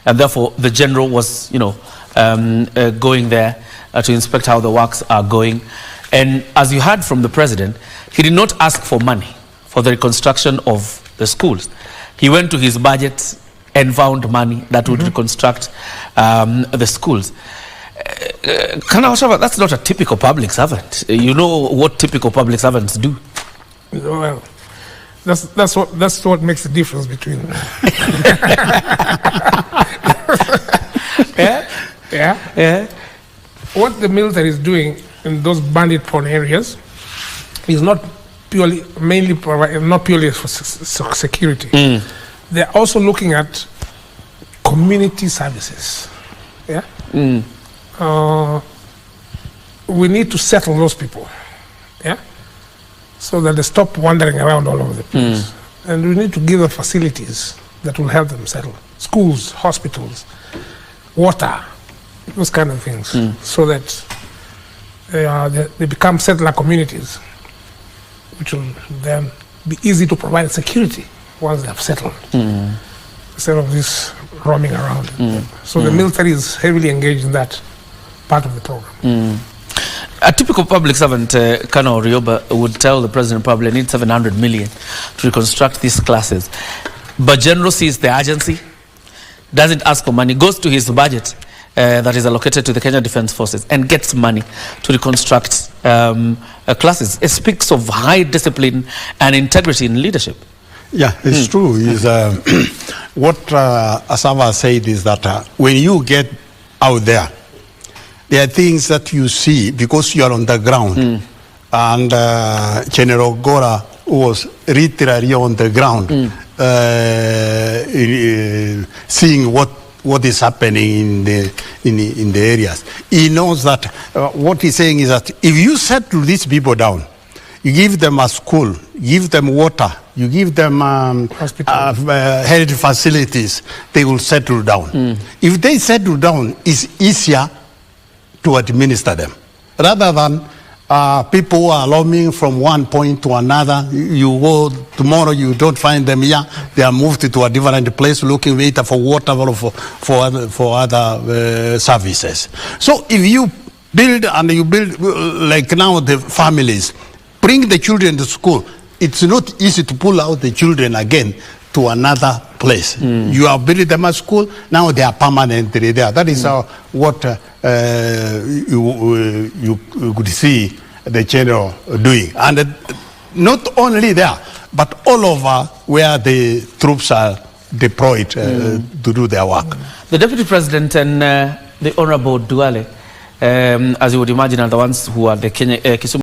and therefore the general was, going there to inspect how the works are going. And as you heard from the president, he did not ask for money for the reconstruction of the schools. He went to his budget and found money that would reconstruct the schools. That's not a typical public servant. You know what typical public servants do. Well, that's what makes the difference between. Yeah. What the military is doing in those bandit-prone areas is not purely for security. They're also looking at community services. Yeah. We need to settle those people. Yeah. So that they stop wandering around all over the place. And we need to give them facilities that will help them settle. Schools, hospitals, water, those kind of things, so that they become settler communities, which will then be easy to provide security once they have settled, instead of this roaming around. So the military is heavily engaged in that part of the program. A typical public servant, Colonel Rioba, would tell the president probably I need 700 million to reconstruct these classes. But General sees the urgency, doesn't ask for money, goes to his budget that is allocated to the Kenya Defence Forces and gets money to reconstruct classes. It speaks of high discipline and integrity in leadership. Yeah, it's true. What Asava said is that when you get out there are things that you see because you are on the ground. And General Ogolla was literally on the ground, seeing what is happening in the areas. He knows that what he's saying is that if you settle these people down, you give them a school, give them water, you give them health facilities, they will settle down. If they settle down, it's easier to administer them, rather than people who are roaming from one point to another. You go tomorrow, you don't find them here. They are moved to a different place, looking later for water or for other services. So if you build like now the families, bring the children to school. It's not easy to pull out the children again to another place. You have built them at school, now they are permanently there. That is what you could see the general doing. And not only there, but all over where the troops are deployed to do their work. The Deputy President and the Honorable Duale, as you would imagine, are the ones who are the Kisumu